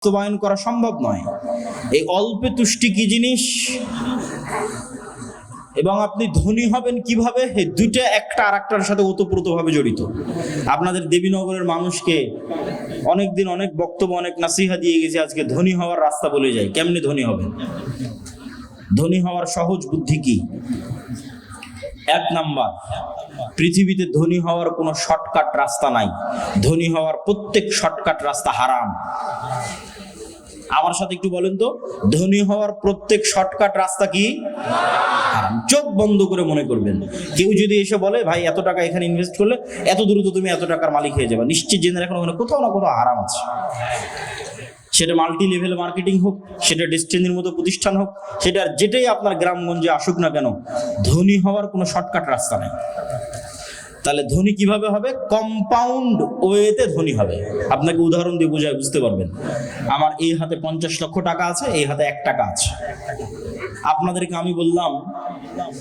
বাস্তবায়ন করা সম্ভব নয়। এই অল্পে তুষ্টি কি জিনিস এবং আপনি ধনী হবেন কিভাবে, এই দুইটা একটা আর একটার সাথে ওতপ্রোতভাবে জড়িত। আপনাদের দেবীনগরের মানুষকে অনেকদিন অনেক বক্তব্য অনেক নাসিহা দিয়ে গেছে, আজকে ধনী হওয়ার রাস্তা বলে যায়। কেমনে ধনী হবেন? ধনী হওয়ার সহজ বুদ্ধি কি? এক নাম্বার, পৃথিবীতে ধনী হওয়ার কোনো শর্টকাট রাস্তা নাই। ধনী হওয়ার প্রত্যেক শর্টকাট রাস্তা হারাম। আমার সাথে একটু বলেন তো, ধনী হওয়ার প্রত্যেক শর্টকাট রাস্তা কি? হারাম। চোখ বন্ধ করে মনে করবেন। কেউ যদি এসে বলে ভাই এত টাকা এখানে ইনভেস্ট করলে এত দ্রুত তুমি এত টাকার মালিক হয়ে যাবে, নিশ্চিত জেনে রাখুন ওখানে কোথাও না কোথাও হারাম আছে। সেটা মাল্টি লেভেল মার্কেটিং হোক, সেটা ডেস্টিনির মতো প্রতিষ্ঠান হোক, সেটা যেটাই আপনার গ্রামগঞ্জে আসুক না কেন, ধনী হওয়ার কোনো শর্টকাট রাস্তা নেই। তাহলে ধনী কিভাবে হবে? কম্পাউন্ড ওয়েতে ধনী হবে। আপনাকে উদাহরণ দিয়ে বোঝায় বুঝতে পারবেন। আমার এই হাতে 50 লক্ষ টাকা আছে, এই হাতে 1 টাকা আছে। আপনাদেরকে আমি বললাম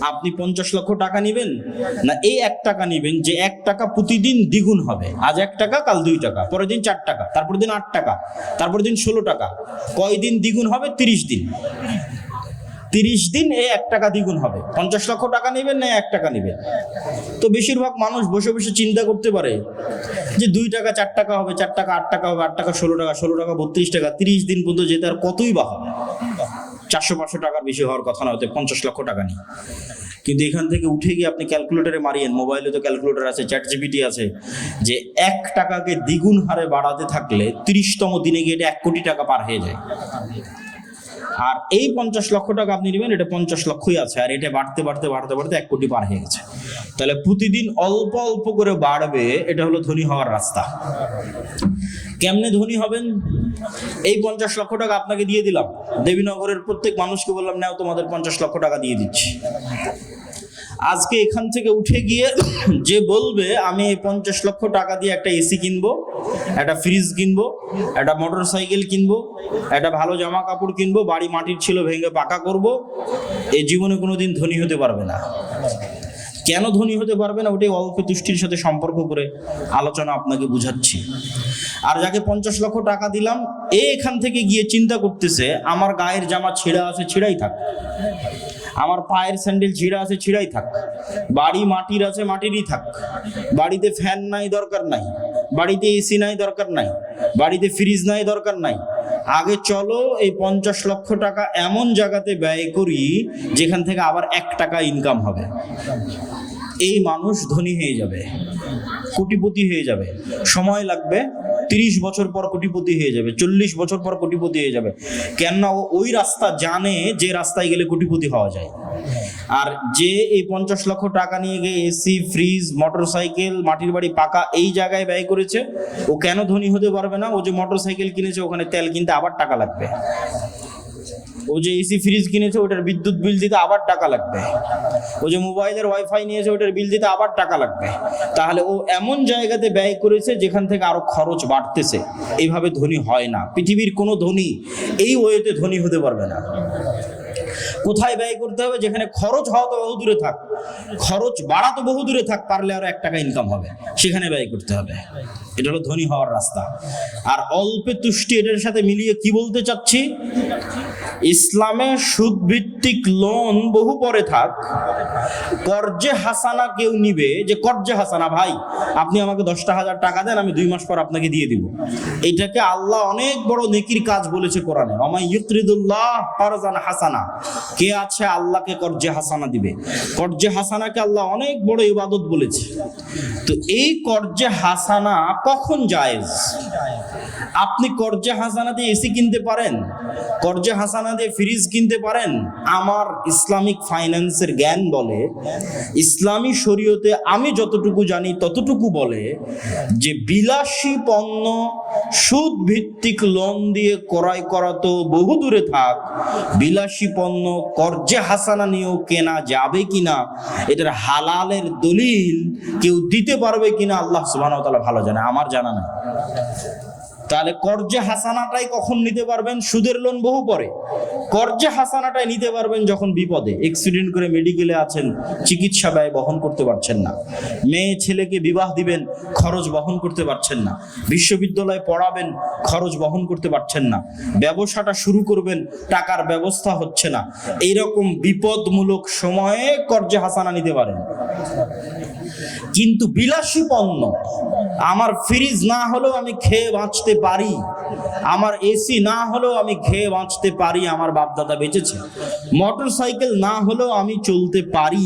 আপনি 50 লক্ষ টাকা নেবেন না এই 1 টাকা নেবেন, যে 1 টাকা প্রতিদিন দ্বিগুণ হবে। আজ 1 টাকা, কাল 2 টাকা, পরের দিন 4 টাকা, তারপর দিন 8 টাকা, তারপর দিন 16 টাকা। কয়দিন দ্বিগুণ হবে? 30 দিন। 30 দিন এই 1 টাকা দ্বিগুণ হবে। 50 লক্ষ টাকা নেবেন না 1 টাকা নেবেন? তো বেশিরভাগ মানুষ বসে বসে চিন্তা করতে পারে যে 2 টাকা 4 টাকা হবে, 4 টাকা 8 টাকা হবে, 8 টাকা 16 টাকা, 16 টাকা 32 টাকা, 30 দিন পর্যন্ত যেতে আর কতই বা হবে? 400-500 টাকার বেশি হওয়ার কথা না, হতে 50 লক্ষ টাকা নেই। কিন্তু এখান থেকে উঠে গিয়ে আপনি ক্যালকুলেটরে মারিয়েন, মোবাইলে তো ক্যালকুলেটর আছে, চ্যাট জিপিটি আছে, যে 1 টাকাকে দ্বিগুণ হারে বাড়াতে থাকলে 30তম দিনে গিয়ে এটা 1 কোটি টাকা পার হয়ে যায়। আর এই 50 লক্ষ টাকা আপনি নেবেন, এটা 50 লক্ষই আছে, আর এটা বাড়তে বাড়তে বাড়তে বাড়তে 1 কোটি পার হয়ে গেছে। তাহলে প্রতিদিন অল্প অল্প করে বাড়বে, এটা হলো ধনী হওয়ার রাস্তা। কেমনে ধনী হবেন? এই 50 লক্ষ টাকা আপনাকে দিয়ে দিলাম, দেবীনগরের প্রত্যেক মানুষকে বললাম নাও তোমাদের 50 লক্ষ টাকা দিয়ে দিচ্ছি। আজকে এখান থেকে উঠে গিয়ে যে বলবে আমি 50 লক্ষ টাকা দিয়ে একটা এসি কিনবো, একটা ফ্রিজ কিনবো, একটা মোটর সাইকেল কিনবো, একটা ভালো জামা কাপড় কিনবো, বাড়ি মাটির ছিল ভেঙে পাকা করব, এই জীবনে কোনোদিন ধনী হতে পারবে না। কেন ধনী হতে পারবে না? ওটাই অল্প তুষ্টির সাথে সম্পর্ক করে আলোচনা আপনাকে বুঝাচ্ছি। আর যাকে 50 লক্ষ টাকা দিলাম, এখান থেকে গিয়ে চিন্তা করতেছে আমার গায়ের জামা ছেঁড়া আছে, ছেঁড়াই থাক, আমার পায়ের স্যান্ডেল ছিঁড়া আছে, ছিঁড়াই থাক, বাড়ি মাটির আছে, মাটিরই থাক, বাড়িতে ফ্যান নাই দরকার নাই, বাড়িতে এসি নাই দরকার নাই, বাড়িতে ফ্রিজ নাই দরকার নাই। আগে চলো এই 50 লক্ষ টাকা এমন জায়গাতে ব্যয় করি যেখান থেকে আবার 1 টাকা ইনকাম হবে। এই মানুষ ধনী হয়ে যাবে, কোটিপতি হয়ে যাবে। সময় লাগবে, 30 বছর পর কোটিপতি হয়ে যাবে, 40 বছর পর কোটিপতি হয়ে যাবে। কেননা ওই রাস্তা জানে যে রাস্তায় গেলে কোটিপতি হওয়া যায়। আর যে এই 50 লক্ষ টাকা নিয়ে গিয়ে এসি, ফ্রিজ, মোটর সাইকেল, মাটির বাড়ি পাকা এই জায়গায় ব্যয় করেছে, ও কেন ধনী হতে পারবে না? ও যে মোটর সাইকেল কিনেছে ওখানে তেল কিনতে আবার টাকা লাগবে, ও যে এসি ফ্রিজ কিনেছে ওটার বিদ্যুৎ বিল দিতে আবার টাকা লাগবে, ও যে মোবাইলের ওয়াইফাই নিয়েছে ওটার বিল দিতে আবার টাকা লাগবে। তাহলে ও এমন জায়গাতে ব্যয় করেছে যেখান থেকে আরো খরচ বাড়তেছে। এইভাবে ধনী হয় না। পৃথিবীর কোনো ধনী এই ওয়েতে ধনী হতে পারবে না। কোথায় ব্যয় করতে হবে? যেখানে খরচ হওয়া তো বহু দূরে থাক, খরচ বাড়া তো বহু দূরে থাক, পারলে আরো 1 টাকা ইনকাম হবে, সেখানে ব্যয় করতে হবে। এটা হলো ধনী হওয়ার রাস্তা। আর অল্পে তুষ্টি, এটার সাথে মিলিয়ে কি বলতে চাচ্ছি? ইসলামে সুদ ভিত্তিক লোন বহু পরে থাক, কর্জে হাসানা কেউ নিবে, যে কর্জে হাসানা ভাই আপনি আমাকে 10,000 টাকা দেন, আমি 2 মাস পর আপনাকে দিয়ে দিব। এটাকে আল্লাহ অনেক বড় নেকির কাজ বলেছে কোরআনে। ওমাই ইউকরিদুল্লাহ কারজান হাসানা, কে আছে আল্লাহকে কর্জে হাসানা দিবে? কর্জে হাসানাকে আল্লাহ অনেক বড় ইবাদত বলেছে। তো এই কর্জে হাসানা কখন জায়েজ? আপনি কর্জে হাসানা দিয়ে এসি কিনতে পারেন, কর্জে হাসানা দিয়ে ফ্রিজ কিনতে পারেন। আমার ইসলামিক ফাইন্যান্সের জ্ঞান বলে, ইসলামী শরীয়তে আমি যতটুকু জানি ততটুকু বলে যে বিলাসী পণ্য সুদ ভিত্তিক লোন দিয়ে ক্রয় করা তো বহু দূরে থাক, বিলাসী পণ্য কর্জে হাসানা নিয়েও কেনা যাবে কিনা, এটার হালালের দলিল কেউ দিতে পারবে কিনা আল্লাহ সুবহানাহু ওয়া তাআলা ভালো জানে, আমার জানা নাই। তাহলে কর্জে হাসানাটাই কখন নিতে পারবেন? সুদের লোন বহু পরে। কর্জে হাসানাটাই নিতে পারবেন যখন বিপদে, অ্যাক্সিডেন্ট করে মেডিকেলে আছেন, চিকিৎসা ব্যয় বহন করতে পারছেন না, মেয়ে ছেলেকে বিবাহ দিবেন, খরচ বহন করতে পারছেন না, বিশ্ববিদ্যালয়ে পড়াবেন, খরচ বহন করতে পারছেন না, ব্যবসাটা শুরু করবেন, টাকার ব্যবস্থা হচ্ছে না, এইরকম বিপদমূলক সময়ে কর্জে হাসানা নিতে পারেন। কিন্তু বিলাসী পণ্য, আমার ফ্রিজ না হলেও আমি খেয়ে বাঁচতে পারি, আমার এসি না হলেও আমি খেয়ে বাঁচতে পারি, আমার বাপদাদা বেঁচেছে, মোটর সাইকেল না হলেও আমি চলতে পারি,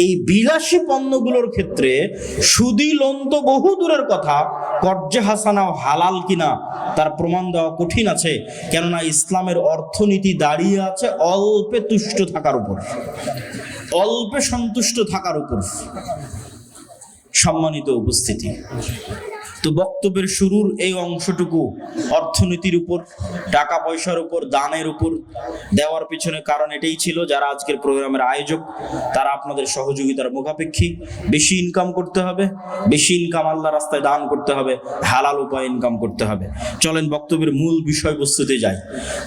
এই বিলাসী পণ্যগুলোর ক্ষেত্রে সুদি লোন তো বহু দূরের কথা, কর্জে হাসানাও হালাল কিনা তার প্রমাণ দেওয়া কঠিন আছে। কেননা ইসলামের অর্থনীতি দাঁড়িয়ে আছে অল্পে তুষ্ট থাকার উপর, অল্পে সন্তুষ্ট থাকার উপর। সম্মানিত উপস্থিতি, তো বক্তব্যের শুরুর এই অংশটুকু অর্থনীতির উপর, টাকা পয়সার উপর, দানের উপর দেওয়ার পিছনে কারণ এটাই ছিল, যারা আজকের প্রোগ্রামের আয়োজক তারা আপনাদের সহযোগিতার মুখাপেক্ষী। বেশি ইনকাম করতে হবে, বেশি ইনকাম আল্লাহ রাস্তায় দান করতে হবে, হালাল উপায়ে ইনকাম করতে হবে। চলেন বক্তব্যের মূল বিষয়বস্তুতে যাই।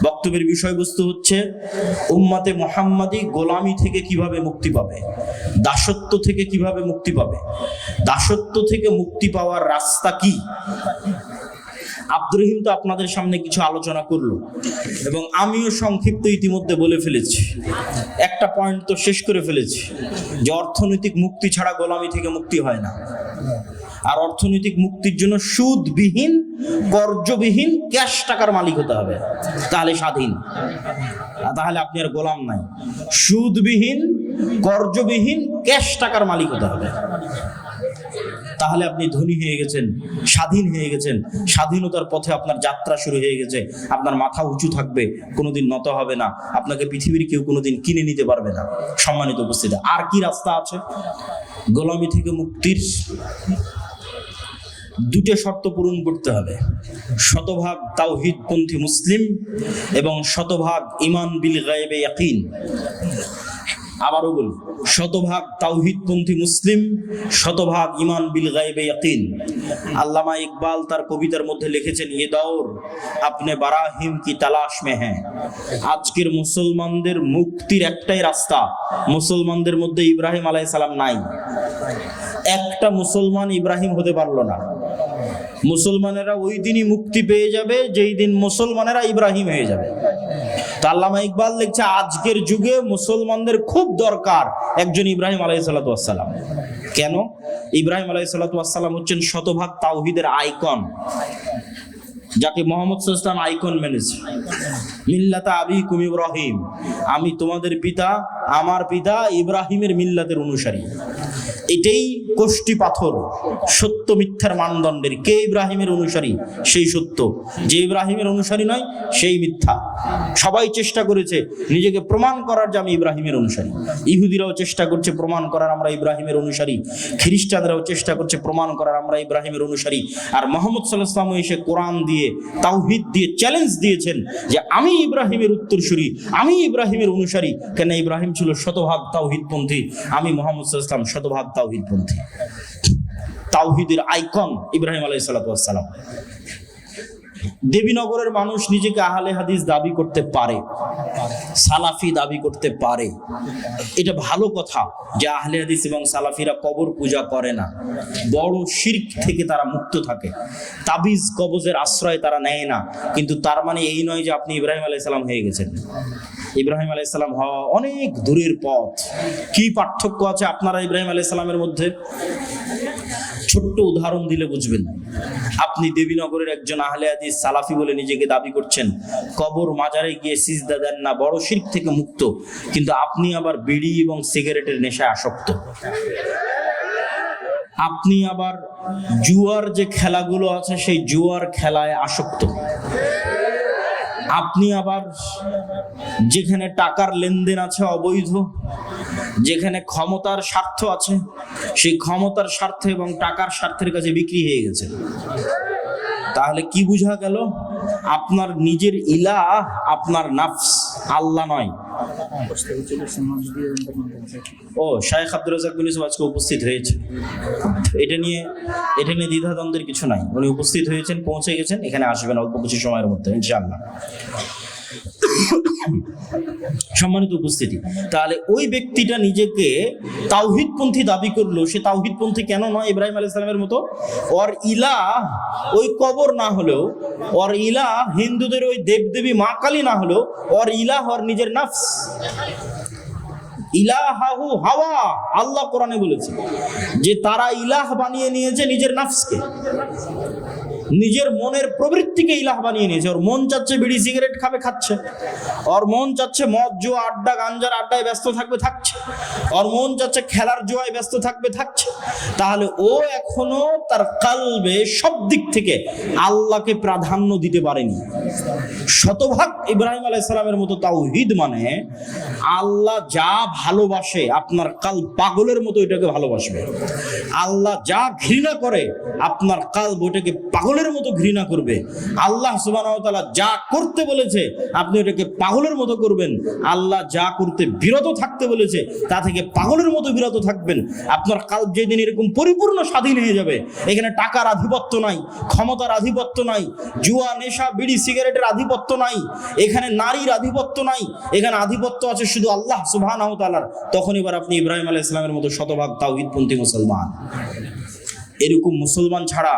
বক্তব্যের বিষয়বস্তু হচ্ছে উম্মতে মুহাম্মাদি গোলামি থেকে কিভাবে মুক্তি পাবে, দাসত্ব থেকে কিভাবে মুক্তি পাবে, দাসত্ব থেকে মুক্তি পাওয়ার রাস্তা কি। আব্দুর রহিম তো আপনাদের সামনে কিছু আলোচনা করলো এবং আমিও সংক্ষিপ্ত ইতিমধ্যে বলে ফেলেছি, একটা পয়েন্ট তো শেষ করে ফেলেছি যে অর্থনৈতিক মুক্তি ছাড়া গোলামি থেকে মুক্তি হয় না। আর অর্থনৈতিক মুক্তির জন্য সুদবিহীন, কর্জবিহীন ক্যাশ টাকার মালিক হতে হবে, তাহলে স্বাধীন, তাহলে আপনি আর গোলাম নাই। সুদবিহীন, কর্জবিহীন ক্যাশ টাকার মালিক হতে হবে, তাহলে আপনি ধনী হয়ে গেছেন, স্বাধীন হয়ে গেছেন, স্বাধীনতার পথে আপনার যাত্রা শুরু হয়ে গেছে। আপনার মাথা উঁচু থাকবে, কোনোদিন নত হবে না, আপনাকে পৃথিবীর কেউ কোনোদিন কিনে নিতে পারবে না। সম্মানিত উপস্থিতি, আর কি রাস্তা আছে গোলামি থেকে মুক্তির? দুটো শর্ত পূরণ করতে হবে, শতভাগ তাওহীদপন্থী মুসলিম এবং শতভাগ ঈমান বিল গায়বে ইয়াকিন। আবারও বলি, শতভাগ তাওহীদপন্থী মুসলিম, শতভাগ ঈমান বিল গায়বে ইয়াকিন। আল্লামা ইকবাল তার কবিতার মধ্যে লিখেছেন, ये दौर अपने बराहिम की तलाश में है। আজকের মুসলমানদের মুক্তির একটাই রাস্তা, মুসলমানদের মধ্যে ইব্রাহিম আলাইহিস সালাম নাই। একটা মুসলমান ইব্রাহিম হতে পারলো না। মুসলমানেরা ওই দিনই মুক্তি পেয়ে যাবে যেই দিন মুসলমানেরা ইব্রাহিম হয়ে যাবে। তা আল্লামা ইকবাল লিখছে, আজকের যুগে মুসলমানদের খুব দরকার একজন ইব্রাহিম আলাইহিসসালাতু ওয়াসসালাম। কেন? ইব্রাহিম আলাইহিসসালাতু ওয়াসসালাম হচ্ছেন শতভাগ তাওহীদের আইকন, যাকে মুহাম্মদ সাল্লাল্লাহু আলাইহি ওয়াসাল্লাম আইকন মেনেছে। মিল্লাতা আবিকুম ইব্রাহিম, আমি তোমাদের পিতা, আমার পিতা ইব্রাহিমের মিল্লাতের অনুসারী। এটাই কোষ্টি পাথর সত্য মিথ্যার মানদণ্ডের। কে ইব্রাহিমের অনুসারী সেই সত্য, যে ইব্রাহিমের অনুসারী নয় সেই মিথ্যা। সবাই চেষ্টা করেছে নিজেকে প্রমাণ করার যে আমি ইব্রাহিমের অনুসারী। ইহুদিরাও চেষ্টা করছে প্রমাণ করার আমরা ইব্রাহিমের অনুসারী, খ্রিস্টানরাও চেষ্টা করছে প্রমাণ করার আমরা ইব্রাহিমের অনুসারী। আর মুহাম্মদ সাল্লাল্লাহু আলাইহি ওয়াসাল্লাম এসে কোরআন দিয়ে, তাওহীদ দিয়ে চ্যালেঞ্জ দিয়েছেন যে আমি ইব্রাহিমের উত্তরসূরি, আমি ইব্রাহিমের অনুসারী। কেন? ইব্রাহিম ছিল শতভাগ তাওহীদপন্থী, আমি মুহাম্মদ সাল্লাল্লাহু আলাইহি ওয়াসাল্লাম শতভাগ তাওহীদপন্থী। তাওহীদের আইকন ইব্রাহিম আলাইহিসসালাতু ওয়াসসালাম। দেবীনগরের মানুষ নিজেকে আহলে হাদিস দাবি করতে পারে, সালাফি দাবি করতে পারে, এটা ভালো কথা যে আহলে হাদিস এবং সালাফিরা কবর পূজা করে না, বড় শিরক থেকে তারা মুক্ত থাকে, তাবিজ কবজের আশ্রয় তারা নেয় না। কিন্তু তার মানে এই নয় যে আপনি ইব্রাহিম আলাইহিস সালাম হয়ে গেছেন। ইব্রাহিম আলাইহিস সালাম হওয়া অনেক দূরের পথ। কি পার্থক্য আছে আপনারা ইব্রাহিম আলাইহিস সালামের মধ্যে? ছোট্ট উদাহরণ দিলে বুঝবেন। আপনি দেবীনগরের একজন আহলে হাদিস সালাফি বলে নিজেকে দাবি করছেন, কবর মাজারে গিয়ে সিজদা দেন না, বড় শিরক থেকে মুক্ত, কিন্তু আপনি আবার বিড়ি এবং সিগারেটের নেশায় আসক্ত। আপনি আবার জুয়ার যে খেলাগুলো আছে সেই জুয়ার খেলায় আসক্ত। আপনি আবার যেখানে টাকার লেনদেন আছে অবৈধ, যেখানে ক্ষমতার স্বার্থ আছে সেই ক্ষমতার স্বার্থ এবং টাকার স্বার্থের কাছে বিক্রি হয়ে গেছে। তাহলে কি বোঝা গেল? আপনার নিজের ইলাহ আপনার নাফস, আল্লাহ নয়। ও শাইখ আব্দুর রাজ্জাক বিন ইউসুফ আজকে উপস্থিত হয়েছে, এটা নিয়ে দ্বিধাদ্বন্দ্বের কিছু নাই। উনি উপস্থিত হয়েছেন, পৌঁছে গেছেন, এখানে আসবেন অল্প কিছু সময়ের মধ্যে ইনশাআল্লাহ। সম্মানিত উপস্থিতি, তাহলে ওই ব্যক্তিটা নিজেকে তাওহীদপন্থী দাবি করলো, সে তাওহীদপন্থী কেন নয়? ইব্রাহিম আলাইহিস সালামের মতো ওর ইলাহ ওই কবর না হলেও, ওর ইলাহ হিন্দুদের ওই দেবদেবী মা কালী না হলেও, ওর ইলাহ ওর নিজের নফস। ইলাহাহু হাওয়া, আল্লাহ কোরআনে বলেছে যে তারা ইলাহ বানিয়ে নিয়েছে নিজের নফসকে, নিজের মনের প্রবৃত্তিকে ইলাহ বানিয়ে নিয়েছে। ওর মন চাচ্ছে বিড়ি সিগারেট খাবে, খাচ্ছে। ওর মন চাচ্ছে মদ জুয়া আড্ডা গাঞ্জার আড্ডায় ব্যস্ত থাকবে, থাকছে। ওর মন চাচ্ছে খেলার জুয়ায় ব্যস্ত থাকবে, থাকছে। তাহলে ও এখনো তার কালবে সব দিক থেকে আল্লাহকে প্রাধান্য দিতে পারেনি। শতভাগ ইব্রাহিম আলাইহিস সালামের মতো তাওহীদ মানে আল্লাহ যা ভালোবাসে আপনার কাল পাগলের মতো এটাকে ভালোবাসবে। আল্লাহ যা ঘৃণা করে আপনার কাল ওটাকে পাগলের মতো ঘৃণা করবে। আল্লাহ সুবহানাহু ওয়া তাআলা যা করতে বলেছে আপনি ওটাকে পাগলের মতো করবেন। আল্লাহ যা করতে বিরত থাকতে বলেছে তা থেকে পাগলের মতো বিরত থাকবেন। আপনার কাল্ব যেদিন এরকম পরিপূর্ণ স্বাধীন হয়ে যাবে, এখানে টাকার আধিপত্য নাই, ক্ষমতার আধিপত্য নাই, জুয়া নেশা বিড়ি সিগারেটের আধিপত্য নাই, এখানে নারীর আধিপত্য নাই, এখানে আধিপত্য আছে শুধু আল্লাহ সুবহানাহু ওয়া তাআলার, তখন এবার আপনি ইব্রাহিম আলাইহিস সালামের মতো শতভাগ তাওহীদপন্থী মুসলমান। এরকম মুসলমান ছাড়া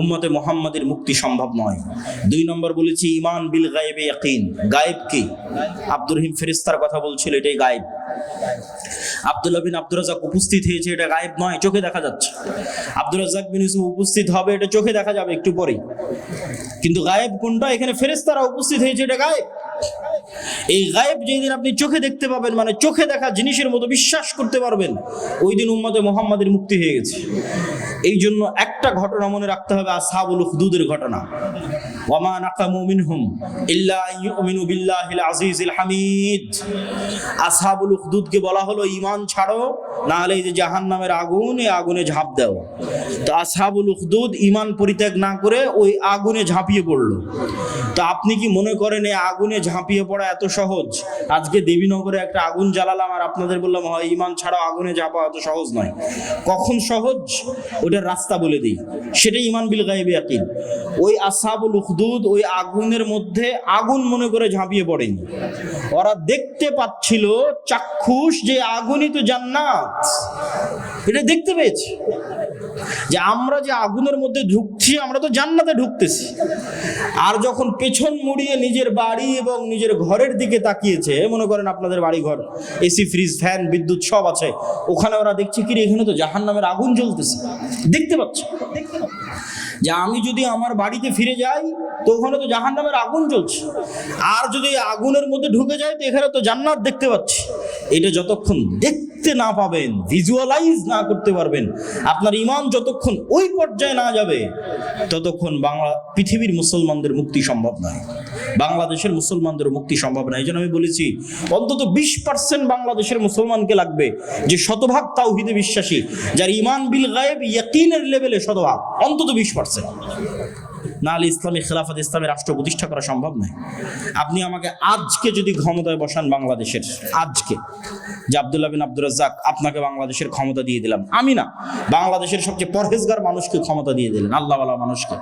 উম্মতে মুহাম্মাদের মুক্তি সম্ভব নয়। 2 নম্বর বলেছি ঈমান বিল গায়বে ইয়াকিন। গায়েব কি? আব্দুর রহিম ফেরেশতার কথা বলছিল, এটাই গায়েব। আব্দুল্লাহ বিন আব্দুর রাজ্জাক উপস্থিত হয়েছে, এটা গায়েব নয়, চোখে দেখা যাচ্ছে। আব্দুর রাজ্জাক বিন ইউসুফ উপস্থিত হবে, এটা চোখে দেখা যাবে একটু পরেই। কিন্তু গায়েব কোনটা? এখানে ফেরেশতারা উপস্থিত হয়েছে, এটা গায়েব। এই গায়েব যেদিন আপনি চোখে দেখতে পাবেন, মানে চোখে দেখা জিনিসের মতো বিশ্বাস করতে পারবেন, ওই দিন উম্মতে মুহাম্মাদের মুক্তি হয়ে গেছে। এই জন্য একটা ঘটনা মনে রাখতে হবে, আসহাবুল উখদুদের ঘটনা। ওয়ামা নাকামু মিনহুম ইল্লা আইয়ুমিনু বিল্লাহিল আজিজিল হামিদ। আসহাবুল উখদুদকে বলা হলো ঈমান ছাড়ো, না হলে এই যে জাহান্নামের আগুন, এই আগুনে ঝাঁপ দাও। তো আসহাবুল উখদুদ ঈমান পরিত্যাগ না করে ওই আগুনে ঝাঁপিয়ে পড়লো। তো আপনি কি মনে করেন এই আগুনে ঝাঁপিয়ে পড়া এত সহজ? আজকে দেবীনগরে একটা আগুন জ্বালালাম আর আপনাদের বললাম হয় ঈমান ছাড়াও আগুনে ঝাঁপা এত সহজ নয়। কখন সহজ ওটার রাস্তা বলে দিই, সেটাই ঈমান বিল গায়বে ইয়াকিন। ওই আসহাবুল উখদুদ ওই আগুনের মধ্যে আগুন মনে করে ঝাঁপিয়ে পড়েনি। ওরা দেখতে পাচ্ছিল চাক্ষুষ যে আগুনই তো জান্নাত, এটা দেখতে পেয়েছে যে আমরা যে আগুনের মধ্যে ঢুকছি আমরা তো জান্নাতে ঢুকতেছি। আর যখন পেছন মুড়িয়ে নিজের বাড়ি এবং নিজের ঘরের দিকে তাকিয়েছে, মনে করেন আপনাদের বাড়ি ঘর এসি ফ্রিজ ফ্যান বিদ্যুৎ সব আছে, ওখানে ওরা দেখছে কি এখানে তো জাহান্নামের আগুন জ্বলতেছে, দেখতে পাচ্ছে যে আমি যদি আমার বাড়িতে ফিরে যাই তো ওখানে তো জাহান্নামের আগুন জ্বলছে, আর যদি আগুনের মধ্যে ঢুকে যায় তো এখানে তো জান্নাত দেখতে পাচ্ছি। এটা যতক্ষণ দেখতে না পাবেন, ভিজুয়ালাইজ না করতে পারবেন, আপনার ঈমান যতক্ষণ ওই পর্যায়ে না যাবে, ততক্ষণ পৃথিবীর মুসলমানদের মুক্তি সম্ভব নয়, বাংলাদেশের মুসলমানদের মুক্তি সম্ভব নয়। এই জন্য আমি বলেছি অন্তত 20% বাংলাদেশের মুসলমানকে লাগবে যে শতভাগ তাওহীদে বিশ্বাসী, যার ঈমান বিল গায়ব ইয়াকিনের লেভেলে শতভাগ, অন্তত 20%। না হলে ইসলামী খেলাফত, ইসলামী রাষ্ট্র প্রতিষ্ঠা করা সম্ভব নয়। আপনি আমাকে আজকে যদি ক্ষমতায় বসান বাংলাদেশের, আজকে যে আব্দুল্লাহ বিন আব্দুর রাজ্জাক আপনাকে বাংলাদেশের ক্ষমতা দিয়ে দিলাম, আমি না, বাংলাদেশের সবচেয়ে পরহেজগার মানুষকে ক্ষমতা দিয়ে দিলেন, আল্লাহওয়ালা মানুষকে,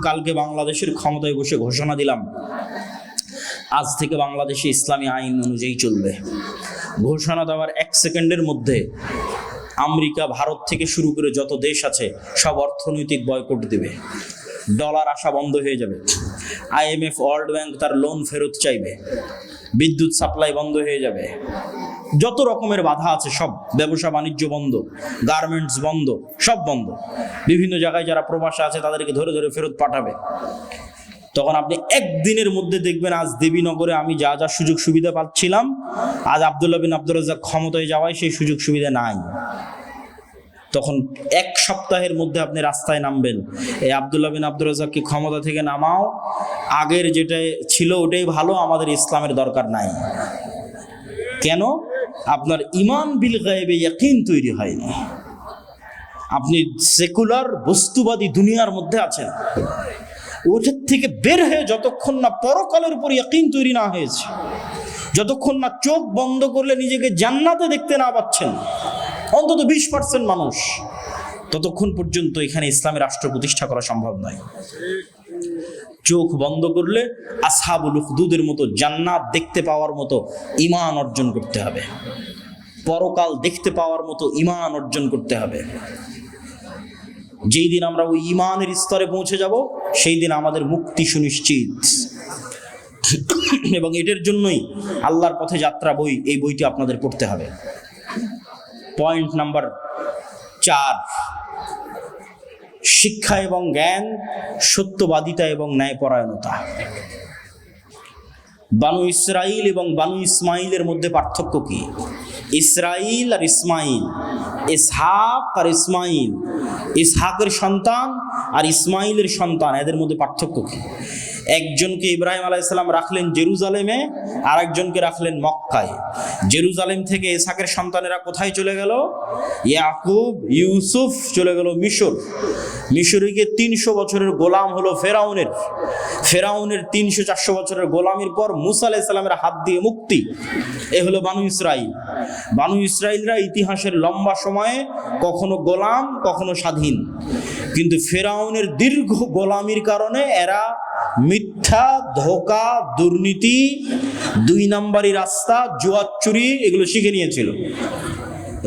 কালকে বাংলাদেশের ক্ষমতায় বসে ঘোষণা দিলাম আজ থেকে বাংলাদেশে ইসলামী আইন অনুযায়ী চলবে। ঘোষণা দেওয়ার 1 সেকেন্ডের মধ্যে আমেরিকা, ভারত থেকে শুরু করে যত দেশ আছে সব অর্থনৈতিক বয়কট দেবে, ডলার আসা বন্ধ হয়ে যাবে, IMF ওয়ার্ল্ড ব্যাংক তার লোন ফেরত চাইবে, বিদ্যুৎ সাপ্লাই বন্ধ হয়ে যাবে, যত রকমের বাধা আছে সব, ব্যবসা বাণিজ্য বন্ধ, গার্মেন্টস বন্ধ, সব বন্ধ। বিভিন্ন জায়গায় যারা প্রবাসে আছে তাদেরকে ধরে ধরে ফেরত পাঠাবে। তখন আপনি একদিনের মধ্যে দেখবেন আজ দেবীনগরে আমি যা যা সুযোগ সুবিধা পাচ্ছিলাম, আজ আব্দুল্লাহ বিন আব্দুর রাজ্জাক ক্ষমতায় যাওয়ায় সেই সুযোগ সুবিধা নাই। তখন 1 সপ্তাহের মধ্যে আপনি রাস্তায় নামবেন, এই আব্দুল্লাহ বিন আব্দুর রাজ্জাককে ক্ষমতা থেকে নামাও, আগের যেটা ছিল ওটাই ভালো, আমাদের ইসলামের দরকার নাই। কেন? আপনার ঈমান বিল গায়বে ইয়াকিন তৈরি হয়নি। আপনি সেকুলার বস্তুবাদী দুনিয়ার মধ্যে আছেন। ওটার থেকে বের হয়ে যতক্ষণ না পরকালের উপর ইয়াকিন তৈরি না হয়েছে, যতক্ষণ না চোখ বন্ধ করলে নিজেকে জান্নাতে দেখতে না পাচ্ছেন অন্তত 20% মানুষ, ততক্ষণ পর্যন্ত এখানে ইসলামী রাষ্ট্র প্রতিষ্ঠা করা সম্ভব নয়। চোখ বন্ধ করলে আসহাবুল উখদুদের মতো জান্নাত দেখতে পাওয়ার মতো ঈমান অর্জন করতে হবে, পরকাল দেখতে পাওয়ার মতো ঈমান অর্জন করতে হবে। যেই দিন আমরা ওই ঈমানের স্তরে পৌঁছে যাব, সেই দিন আমাদের মুক্তি সুনিশ্চিত। এবং এটার জন্যই আল্লাহর পথে যাত্রা বই, এই বইটি আপনাদের পড়তে হবে। পয়েন্ট নাম্বার 4, শিক্ষা এবং জ্ঞান, সত্যবাদিতা এবং ন্যায়পরায়ণতা। বানু ইসরাইল এবং বানু ইসমাইলের মধ্যে পার্থক্য কি? ইসরাইল আর ইসমাইল, ইসহাক আর ইসমাইল, ইসহাকের সন্তান আর ইসমাইলের সন্তান, এদের মধ্যে পার্থক্য কি? একজনকে ইব্রাহিম আলাইহিস সালাম রাখলেন জেরুজালেমে, আর একজনকে রাখলেন মক্কায়। জেরুজালেম থেকে ইসহাকের সন্তানেরা কোথায় চলে গেল? ইয়াকুব, ইউসুফ চলে গেল মিশর। মিশরে গিয়ে 300 বছরের গোলাম হলো ফেরাউনের। ফেরাউনের 300-400 বছরের গোলামির পর মুসা আলাইহিস সালামের হাত দিয়ে মুক্তি। এ হলো বানু ইসরাইল। বানু ইসরাইলরা ইতিহাসের লম্বা সময়ে কখনো গোলাম, কখনো স্বাধীন। কিন্তু ফেরাউনের দীর্ঘ গোলামির কারণে এরা মিথ্যা, ধোঁকা, দুর্নীতি, 2 নাম্বারি রাস্তা, জুয়া, চুরি এগুলো শিখে নিয়েছিল।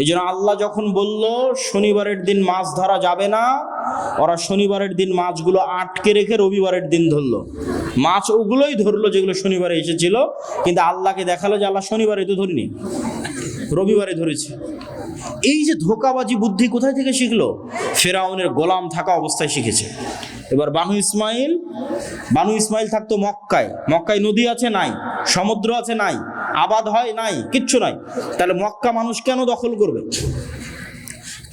এই জন্য আল্লাহ যখন বলল শনিবারের দিন মাছ ধরা যাবে না, ওরা শনিবারের দিন মাছগুলো আটকে রেখে রবিবারের দিন ধরলো। মাছ ওগুলোই ধরলো যেগুলো শনিবারে এসেছিল, কিন্তু আল্লাহকে দেখালো যে আল্লাহ শনিবারে তো ধরিনি, রবিবারে ধরেছে। এই যে ধোঁকাবাজি বুদ্ধি কোথায় থেকে শিখলো? ফেরাউনের গোলাম থাকা অবস্থায় শিখেছে। এবার বানু ইসমাইল থাকতো মক্কায়। মক্কায় নদী আছে? নাই। সমুদ্র আছে? নাই। আবাদ হয়? নাই, কিচ্ছু নাই। তাহলে মক্কা মানুষ কেন দখল করবে?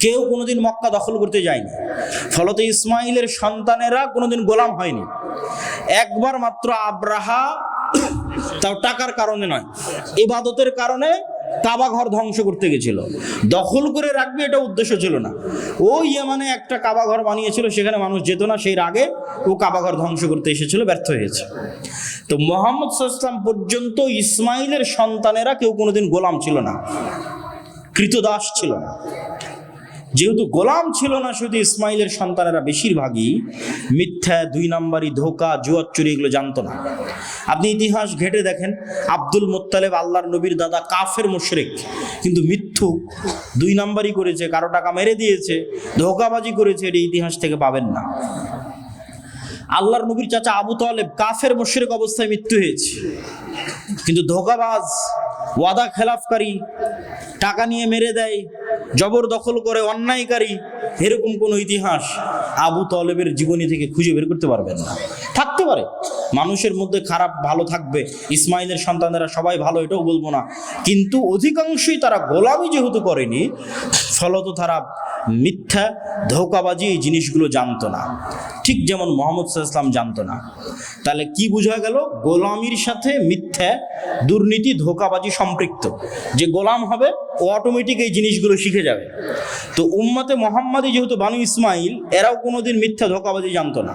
কেউ কোনোদিন মক্কা দখল করতে যায়নি। ফলত ইসমাইলের সন্তানেরা কোনোদিন গোলাম হয়নি। একবার মাত্র আব্রাহা, তাও টাকার কারণে নয়, ইবাদতের কারণে কাবা ঘর ধ্বংস করতে গেছিল। দখল করে রাখবে এটা উদ্দেশ্য ছিল না। ও ইয়ামানে একটা কাবা ঘর বানিয়েছিল, সেখানে মানুষ যেত না, সেই রাগে ও কাবা ঘর ধ্বংস করতে এসেছিল, ব্যর্থ হয়েছে। তো মুহাম্মদ সাল্লাল্লাহু আলাইহি ওয়াসাল্লাম পর্যন্ত ইসমাইলের সন্তানেরা কেউ কোনোদিন গোলাম ছিল না, কৃতদাস ছিল না। যেহেতু গোলাম ছিল না শুধু ইসমাইলের সন্তানেরা, বেশিরভাগই মিথ্যা, 2 নাম্বারি, ধোঁকা, জুয়া, চুরি এগুলো জানতো না। আপনি ইতিহাস ঘেটে দেখেন, আব্দুল মুত্তালিব আল্লাহর নবীর দাদা, কাফের মুশরিক, কিন্তু মিথ্যুক, 2 নাম্বারি করেছে, কারো টাকা মেরে দিয়েছে, ধোঁকাবাজি করেছে, এটা ইতিহাস থেকে পাবেন না। আল্লাহর নবীর চাচা আবু তালেব কাফের মুশরিক অবস্থায় মৃত্যু হয়েছে, কিন্তু ধোঁকাবাজ, ওয়াদা খেলাফকারী, টাকা নিয়ে মেরে দেয়, জবরদখল করে, অন্যায়কারী, এরকম কোনো ইতিহাস আবু তালেবের জীবনী থেকে খুঁজে বের করতে পারবেন না। থাকতে পারে মানুষের মধ্যে খারাপ ভালো থাকবে, ইসমাইলের সন্তানেরা সবাই ভালো এটাও বলবো না, কিন্তু অধিকাংশই তারা গোলামি যেহেতু করেনি, ফলত তারা মিথ্যা, ধোঁকাবাজি এই জিনিসগুলো জানতো না, ঠিক যেমন মুহাম্মদ সাল্লাল্লাহু আলাইহি ওয়াসাল্লাম জানতো না। তাহলে কি বোঝা গেল? গোলামির সাথে মিথ্যা, দুর্নীতি, ধোঁকাবাজি সম্পৃক্ত। যে গোলাম হবে ও অটোমেটিক এই জিনিসগুলো শিখে যাবে। তো উম্মতে মুহাম্মাদি যেহেতু বানু ইসমাইল, এরাও কোনোদিন মিথ্যা, ধোঁকাবাজি জানতো না।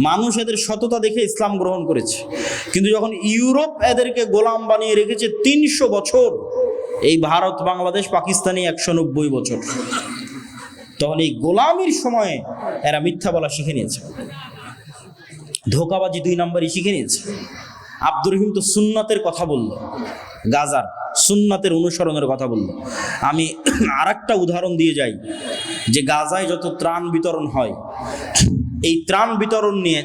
মানুষ এদের সততা দেখে ইসলাম গ্রহণ করেছে, কিন্তু যখন ইউরোপ এদেরকে গোলাম বানিয়ে রেখেছে 300 বছর, এই ভারত, বাংলাদেশ, পাকিস্তানি 190 বছর, তখন এই গোলামির সময়ে এরা মিথ্যা বলা শিখে নিয়েছে, ধোঁকাবাজি 2 নাম্বারই শিখে নিয়েছে। আব্দুর রহিম তো সুন্নাতের কথা বলল, গাজার সুন্নাতের অনুসরণের কথা বলল। আমি আরেকটা উদাহরণ দিয়ে যাই, যে গাজায় যত ত্রাণ বিতরণ হয়, এই ত্রাণ বিতরণ নিয়ে